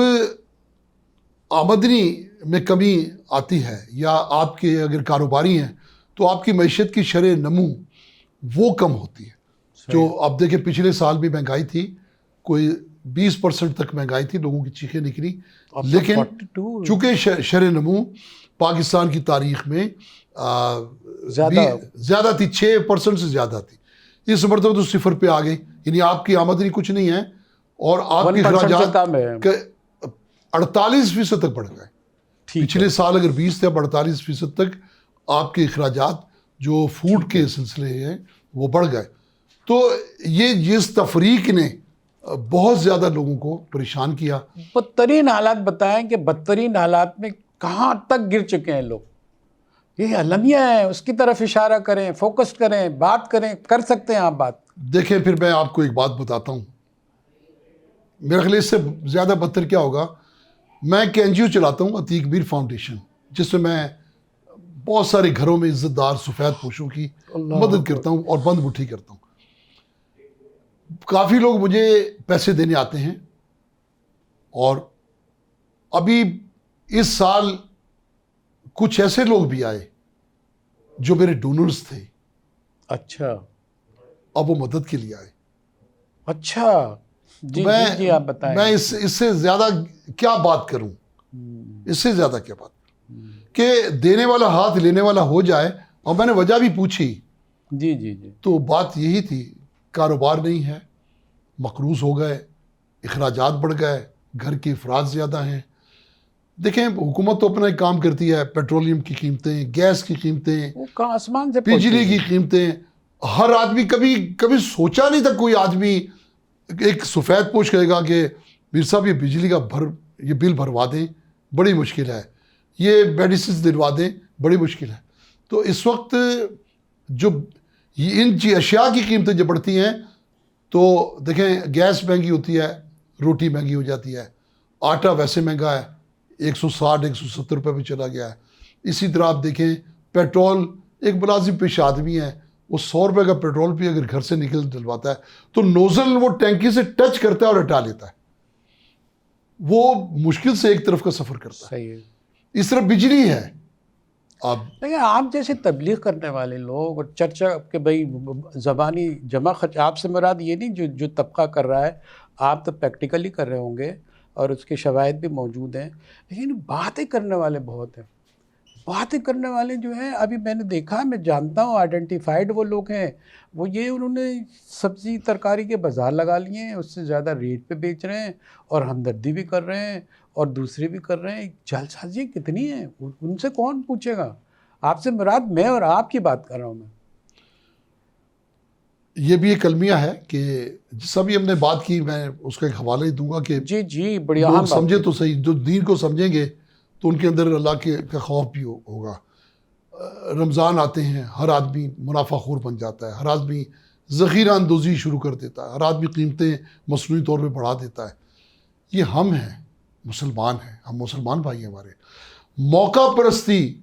آمدنی میں کمی آتی ہے یا آپ کے اگر کاروباری ہیں تو آپ کی معیشت کی شرح نمو وہ کم ہوتی ہے. جو آپ دیکھیں پچھلے سال بھی مہنگائی تھی، کوئی 20% تک مہنگائی تھی، لوگوں کی چیخیں نکلی. لیکن چونکہ شرح نمو پاکستان کی تاریخ میں زیادہ تھی، 6% سے زیادہ تھی. اس مرتبہ تو 0 پہ آ گئی. یعنی آپ کی آمدنی کچھ نہیں ہے اور آپ کے اخراجات 48% تک بڑھ گئے. پچھلے سال اگر 20 تھے، اب 48% تک آپ کے اخراجات جو فوڈ کے سلسلے ہیں وہ بڑھ گئے. تو یہ جس تفریق نے بہت زیادہ لوگوں کو پریشان کیا. بدترین حالات بتائیں کہ بدترین حالات میں کہاں تک گر چکے ہیں لوگ. یہ المیہ ہے، اس کی طرف اشارہ کریں، فوکس کریں، بات کریں. کر سکتے ہیں آپ بات. دیکھیں پھر میں آپ کو ایک بات بتاتا ہوں. میرے خیال اس سے زیادہ بدتر کیا ہوگا. میں ایک NGO چلاتا ہوں، عتیق میر فاؤنڈیشن، جس میں بہت سارے گھروں میں عزت دار سفید پوشوں کی مدد کرتا ہوں اور بند بٹھی کرتا ہوں. کافی لوگ مجھے پیسے دینے آتے ہیں، اور ابھی اس سال کچھ ایسے لوگ بھی آئے جو میرے ڈونرز تھے. اچھا. اب وہ مدد کے لیے آئے. اچھا جی آپ بتائیں. میں اس سے زیادہ کیا بات کروں، اس سے زیادہ کیا بات کہ دینے والا ہاتھ لینے والا ہو جائے. اور میں نے وجہ بھی پوچھی. جی تو بات یہی تھی، کاروبار نہیں ہے، مقروض ہو گئے، اخراجات بڑھ گئے، گھر کے افراد زیادہ ہیں. دیکھیں، حکومت تو اپنا ایک کام کرتی ہے، پیٹرولیم کی قیمتیں، گیس کی قیمتیں، آسمان سے بجلی کی قیمتیں. ہر آدمی کبھی سوچا نہیں تھا کوئی آدمی ایک سفید پوش کہے گا کہ میر صاحب یہ بجلی کا یہ بل بھروا دیں، بڑی مشکل ہے، یہ میڈیسنز دلوا دیں، بڑی مشکل ہے. تو اس وقت جو ان اشیاء کی قیمتیں جب بڑھتی ہیں تو دیکھیں، گیس مہنگی ہوتی ہے، روٹی مہنگی ہو جاتی ہے، آٹا ویسے مہنگا ہے، 160-170 روپے پہ چلا گیا ہے. اسی طرح آپ دیکھیں پیٹرول، ایک ملازم پیشہ آدمی ہے، وہ 100 روپے کا پیٹرول بھی اگر گھر سے نکل ڈلواتا ہے تو نوزل وہ ٹینکی سے ٹچ کرتا ہے اور ہٹا لیتا ہے. وہ مشکل سے ایک طرف کا سفر کرتا ہے. صحیح ہے. اس طرح بجلی ہے، لیکن آپ جیسے تبلیغ کرنے والے لوگ اور چرچا کہ بھائی زبانی جمع خرچ، آپ سے مراد یہ نہیں جو طبقہ کر رہا ہے، آپ تو پریکٹیکلی کر رہے ہوں گے اور اس کے شواہد بھی موجود ہیں، لیکن باتیں کرنے والے بہت ہیں. باتیں کرنے والے جو ہیں، ابھی میں نے دیکھا، میں جانتا ہوں آئیڈینٹیفائڈ وہ لوگ ہیں، وہ یہ انہوں نے سبزی ترکاری کے بازار لگا لیے ہیں، اس سے زیادہ ریٹ پہ بیچ رہے ہیں اور ہمدردی بھی کر رہے ہیں اور دوسرے بھی کر رہے ہیں. جعل سازی کتنی ہیں، ان سے کون پوچھے گا؟ آپ سے مراد میں اور آپ کی بات کر رہا ہوں. میں یہ بھی ایک المیہ ہے کہ جس ابھی ہم نے بات کی، میں اس کا ایک حوالہ ہی دوں گا کہ جی بڑی لوگ اہم بات سمجھے تو صحیح، جو دین کو سمجھیں گے تو ان کے اندر اللہ کا خوف بھی ہوگا. رمضان آتے ہیں، ہر آدمی منافع خور بن جاتا ہے، ہر آدمی ذخیرہ اندوزی شروع کر دیتا ہے، ہر آدمی قیمتیں مصنوعی طور پہ بڑھا دیتا ہے. یہ ہم ہیں، مسلمان ہیں، ہم مسلمان بھائی ہیں. ہمارے موقع پرستی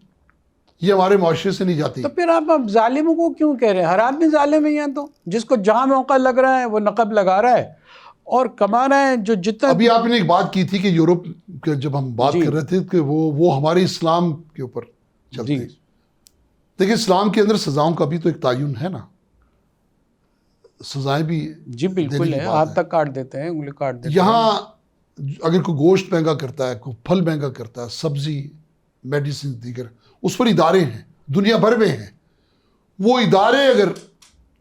یہ ہمارے معاشرے سے نہیں جاتی. تو پھر آپ ظالموں کو کیوں کہہ رہے ہیں؟ ہر آدمی ظالم ہی ہے. تو جس کو جہاں موقع لگ رہا ہے وہ نقب لگا رہا ہے اور کما رہا ہے. جو جتنا ابھی آپ نے ایک بات کی تھی کہ یورپ کے جب ہم بات کر رہے تھے کہ وہ ہمارے اسلام کے اوپر چلتے ہیں. دیکھیں اسلام کے اندر سزاؤں کا بھی تو ایک تعین ہے نا، سزائیں بھی جی بالکل ہے، ہاتھ تک کاٹ دیتے ہیں، انگلی کاٹ دیتے ہیں. یہاں اگر کوئی گوشت مہنگا کرتا ہے، کوئی پھل مہنگا کرتا ہے، سبزی، میڈیسن دیگر، اس پر ادارے ہیں دنیا بھر میں ہیں. وہ ادارے اگر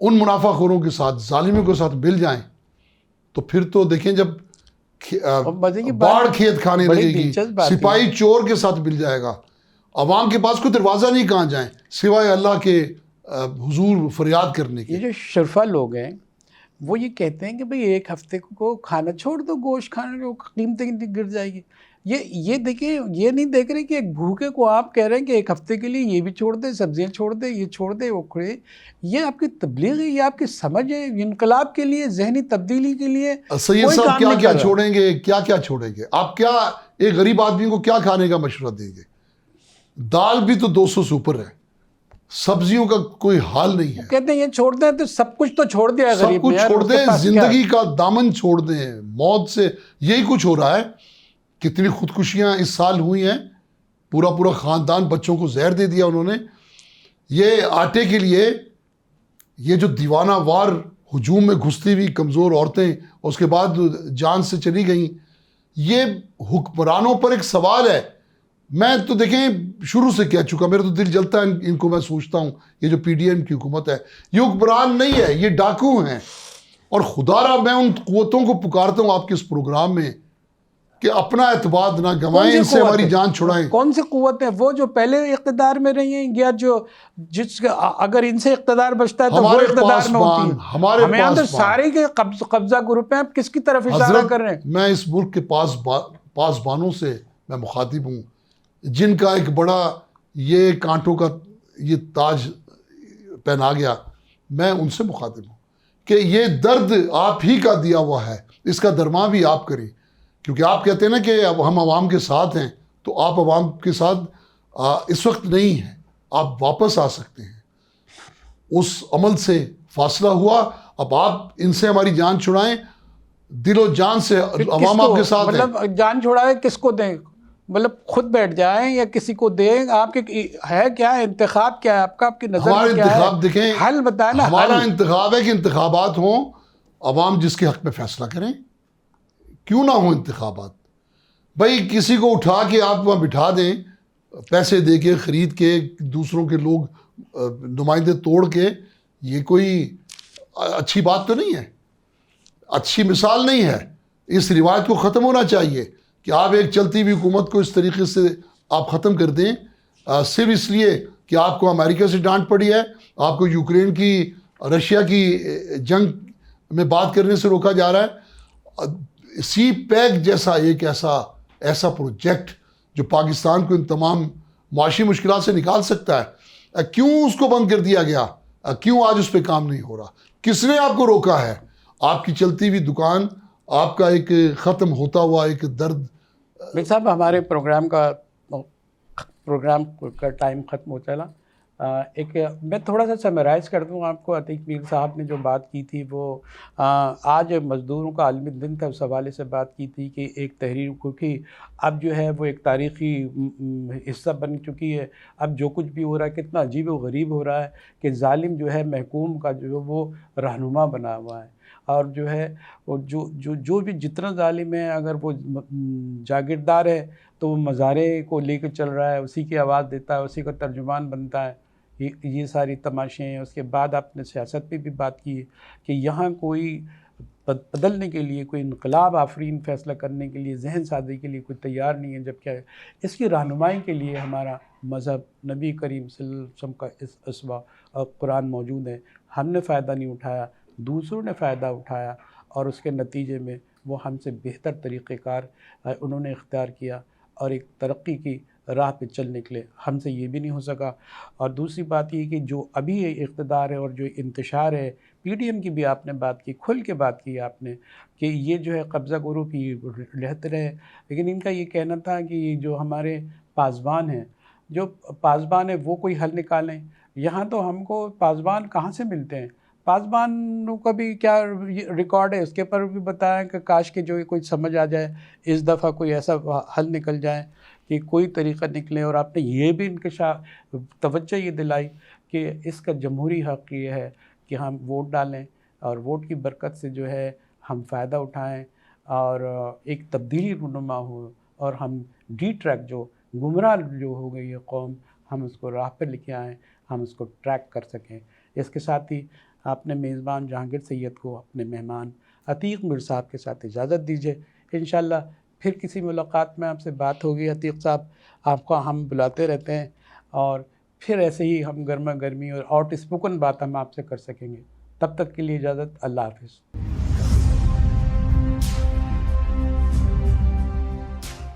ان منافع خوروں کے ساتھ، ظالموں کے ساتھ مل جائیں تو پھر تو دیکھیں جب باڑ کھیت کھانے لگے گی، سپاہی چور کے ساتھ مل جائے گا، عوام کے پاس کوئی دروازہ نہیں کہاں جائیں سوائے اللہ کے حضور فریاد کرنے کے. یہ جو شرفا لوگ ہیں وہ یہ کہتے ہیں کہ بھئی ایک ہفتے کو کھانا چھوڑ دو، گوشت کھانے کو قیمتیں گر جائے گی. یہ دیکھیں، یہ نہیں دیکھ رہے کہ ایک بھوکے کو آپ کہہ رہے ہیں کہ ایک ہفتے کے لیے یہ بھی چھوڑ دے، سبزیاں چھوڑ دے، یہ چھوڑ دے، وہ کھڑے. یہ آپ کی تبلیغ ہے، یہ آپ کی سمجھ ہے. انقلاب کے لیے، ذہنی تبدیلی کے لیے سید صاحب کیا کیا چھوڑیں گے، کیا کیا چھوڑیں گے؟ آپ کیا ایک غریب آدمی کو کیا کھانے کا مشورہ دیں گے؟ دال بھی تو 200 سے اوپر ہے، سبزیوں کا کوئی حال نہیں ہے. کہتے ہیں یہ چھوڑ دیں تو سب کچھ تو چھوڑ دیا، سب کچھ چھوڑ دیں، زندگی کا دامن چھوڑ دیں، موت سے. یہی کچھ ہو رہا ہے. کتنی خودکشیاں اس سال ہوئی ہیں، پورا خاندان، بچوں کو زہر دے دیا انہوں نے. یہ آٹے کے لیے یہ جو دیوانہ وار ہجوم میں گھستی ہوئی کمزور عورتیں اس کے بعد جان سے چلی گئیں، یہ حکمرانوں پر ایک سوال ہے. میں تو دیکھیں شروع سے کہہ چکا، میرا تو دل جلتا ہے ان کو. میں سوچتا ہوں یہ جو پی ڈی ایم کی حکومت ہے یہ حکمران نہیں ہے، یہ ڈاکو ہیں. اور خدا را میں ان قوتوں کو پکارتا ہوں آپ کے اس پروگرام میں کہ اپنا اعتماد نہ گنوائیں، ان سے ہماری جان چھڑائیں. کون سی قوت ہے؟ وہ جو پہلے اقتدار میں رہی ہیں یا جو اگر ان سے اقتدار بچتا ہے تو وہ اقتدار میں ہوتی ہیں؟ ہمیں اندر سارے کے قبضہ گروپ ہیں. آپ کس کی طرف اشارہ کر رہے ہیں؟ میں اس ملک کے پاسبانوں سے میں مخاطب ہوں جن کا ایک بڑا یہ کانٹوں کا یہ تاج پہنا گیا. میں ان سے مخاطب ہوں کہ یہ درد آپ ہی کا دیا ہوا ہے، اس کا درما بھی آپ کریں. کیونکہ آپ کہتے ہیں نا کہ اب ہم عوام کے ساتھ ہیں، تو آپ عوام کے ساتھ اس وقت نہیں ہیں، آپ واپس آ سکتے ہیں. اس عمل سے فاصلہ ہوا، اب آپ ان سے ہماری جان چھڑائیں، دل و جان سے. عوام آپ کے ساتھ ہیں. مطلب جان چھڑائے کس کو دیں؟ مطلب خود بیٹھ جائیں یا کسی کو دیں؟ آپ کے ہے کیا انتخاب، کیا ہے آپ کا؟ آپ کی نظر ہمارا میں کیا ہے؟ انتخاب دیکھیں، حل بتائیں نا. ہمارا انتخاب ہے کہ انتخابات ہوں، عوام جس کے حق میں فیصلہ کریں. کیوں نہ ہو انتخابات؟ بھائی کسی کو اٹھا کے آپ وہاں بٹھا دیں، پیسے دے کے، خرید کے، دوسروں کے لوگ نمائندے توڑ کے، یہ کوئی اچھی بات تو نہیں ہے، اچھی مثال نہیں ہے. اس روایت کو ختم ہونا چاہیے کہ آپ ایک چلتی ہوئی حکومت کو اس طریقے سے آپ ختم کر دیں صرف اس لیے کہ آپ کو امریکہ سے ڈانٹ پڑی ہے، آپ کو یوکرین کی، رشیا کی جنگ میں بات کرنے سے روکا جا رہا ہے. سی پیک جیسا ایک ایسا پروجیکٹ جو پاکستان کو ان تمام معاشی مشکلات سے نکال سکتا ہے، کیوں اس کو بند کر دیا گیا؟ کیوں آج اس پہ کام نہیں ہو رہا؟ کس نے آپ کو روکا ہے؟ آپ کی چلتی ہوئی دکان، آپ کا ایک ختم ہوتا ہوا ایک درد. بھائی صاحب ہمارے پروگرام کا ٹائم ختم ہو چلا. ایک میں تھوڑا سا سمرائز کر دوں آپ کو. عتیق میر صاحب نے جو بات کی تھی وہ آج مزدوروں کا عالمی دن تھا, اس حوالے سے بات کی تھی کہ ایک تحریر کیونکہ اب جو ہے وہ ایک تاریخی حصہ بن چکی ہے. اب جو کچھ بھی ہو رہا ہے کتنا عجیب و غریب ہو رہا ہے کہ ظالم جو ہے محکوم کا جو ہے وہ رہنما بنا ہوا ہے, اور جو ہے وہ جو بھی جتنا ظالم ہے اگر وہ جاگیردار ہے تو وہ مزارے کو لے کے چل رہا ہے, اسی کی آواز دیتا ہے, اسی کا ترجمان بنتا ہے. یہ ساری تماشے ہیں. اس کے بعد آپ نے سیاست پہ بھی بات کی کہ یہاں کوئی بدلنے کے لیے, کوئی انقلاب آفرین فیصلہ کرنے کے لیے, ذہن سازی کے لیے کوئی تیار نہیں ہے, جبکہ اس کی رہنمائی کے لیے ہمارا مذہب, نبی کریم صلی اللہ علیہ وسلم کا اسوہ اور قرآن موجود ہے. ہم نے فائدہ نہیں اٹھایا, دوسروں نے فائدہ اٹھایا, اور اس کے نتیجے میں وہ ہم سے بہتر طریقہ کار انہوں نے اختیار کیا اور ایک ترقی کی راہ پہ چل نکلے. ہم سے یہ بھی نہیں ہو سکا. اور دوسری بات یہ کہ جو ابھی اقتدار ہے اور جو انتشار ہے, پی ڈی ایم کی بھی آپ نے بات کی, کھل کے بات کی آپ نے کہ یہ جو ہے قبضہ گروپ کی رہتے رہے, لیکن ان کا یہ کہنا تھا کہ جو ہمارے پاسبان ہیں, جو پاسبان ہیں وہ کوئی حل نکالیں. یہاں تو ہم کو پاسبان کہاں سے ملتے ہیں؟ پاسبانوں کا بھی کیا ریکارڈ ہے, اس کے پر بھی بتایا کہ کاش کہ جو کوئی سمجھ آ جائے, اس دفعہ کوئی ایسا حل نکل جائے کہ کوئی طریقہ نکلے. اور آپ نے یہ بھی توجہ یہ دلائی کہ اس کا جمہوری حق یہ ہے کہ ہم ووٹ ڈالیں اور ووٹ کی برکت سے جو ہے ہم فائدہ اٹھائیں اور ایک تبدیلی رونما ہو, اور ہم ڈی ٹریک جو گمراہ جو ہو گئی ہے قوم, ہم اس کو راہ پہ لے کے آئیں, ہم اس کو ٹریک کر سکیں. اس کے ساتھ ہی آپ نے میزبان جہانگیر سید کو اپنے مہمان عتیق میر صاحب کے ساتھ اجازت دیجیے. انشاءاللہ پھر کسی ملاقات میں آپ سے بات ہوگی. عتیق صاحب, آپ کو ہم بلاتے رہتے ہیں اور پھر ایسے ہی ہم گرما گرمی اور آؤٹ اسپوکن بات ہم آپ سے کر سکیں گے. تب تک کے لیے اجازت. اللہ حافظ.